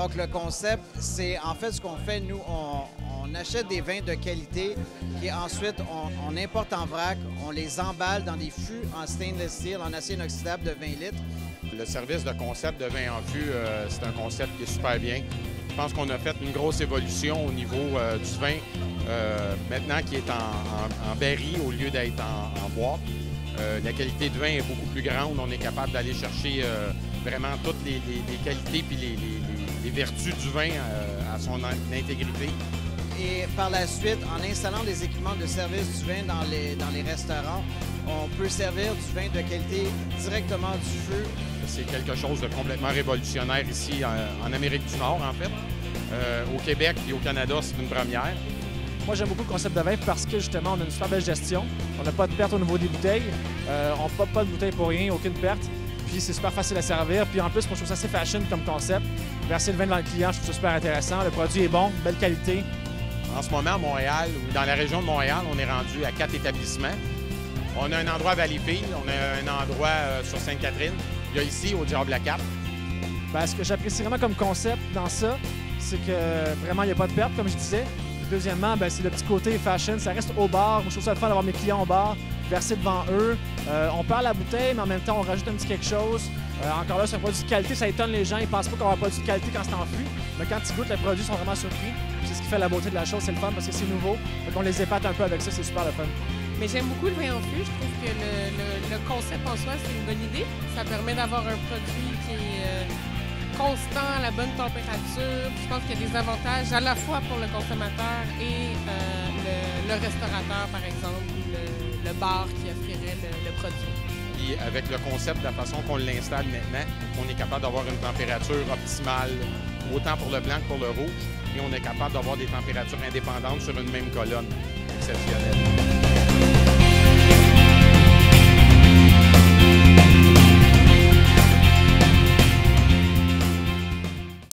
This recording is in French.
Donc, le concept, c'est en fait ce qu'on fait, nous, on achète des vins de qualité et ensuite, on importe en vrac, on les emballe dans des fûts en stainless steel, en acier inoxydable de 20 litres. Le service de concept de vin en fût, c'est un concept qui est super bien. Je pense qu'on a fait une grosse évolution au niveau du vin, maintenant qui est en berry au lieu d'être en boîte. La qualité de vin est beaucoup plus grande. On est capable d'aller chercher vraiment toutes les qualités et les vertus du vin à son intégrité. Et par la suite, en installant des équipements de service du vin dans les restaurants, on peut servir du vin de qualité directement du feu. C'est quelque chose de complètement révolutionnaire ici en Amérique du Nord, en fait. Au Québec et au Canada, c'est une première. Moi, j'aime beaucoup le concept de vin parce que, justement, on a une super belle gestion. On n'a pas de perte au niveau des bouteilles. On ne pop pas de bouteilles pour rien, aucune perte. Puis c'est super facile à servir. Puis en plus, moi, je trouve ça assez fashion comme concept. Verser le vin devant le client, je trouve ça super intéressant. Le produit est bon, belle qualité. En ce moment, à Montréal, ou dans la région de Montréal, on est rendu à 4 établissements. On a un endroit à Valleyfield, on a un endroit sur Sainte-Catherine. Il y a ici, au Diable à Cap. Ben, ce que j'apprécie vraiment comme concept dans ça, c'est que vraiment, il n'y a pas de perte, comme je disais. Deuxièmement, ben, c'est le petit côté fashion. Ça reste au bar. Moi, je trouve ça le fun d'avoir mes clients au bar, verser devant eux. On parle la bouteille, mais en même temps, on rajoute un petit quelque chose. Encore là, c'est un produit de qualité. Ça étonne les gens. Ils ne pensent pas qu'on va avoir un produit de qualité quand c'est en fût. Mais quand ils goûtent le produit, ils sont vraiment surpris. C'est ce qui fait la beauté de la chose. C'est le fun parce que c'est nouveau. Donc, on les épate un peu avec ça. C'est super le fun. Mais j'aime beaucoup le vin en fût. Je trouve que le concept en soi, c'est une bonne idée. Ça permet d'avoir un produit qui est constant, à la bonne température. Je pense qu'il y a des avantages à la fois pour le consommateur et le restaurateur, par exemple, ou le bar qui offrirait le produit. Puis avec le concept, de la façon qu'on l'installe maintenant, on est capable d'avoir une température optimale, autant pour le blanc que pour le rouge. Et on est capable d'avoir des températures indépendantes sur une même colonne. Exceptionnelle.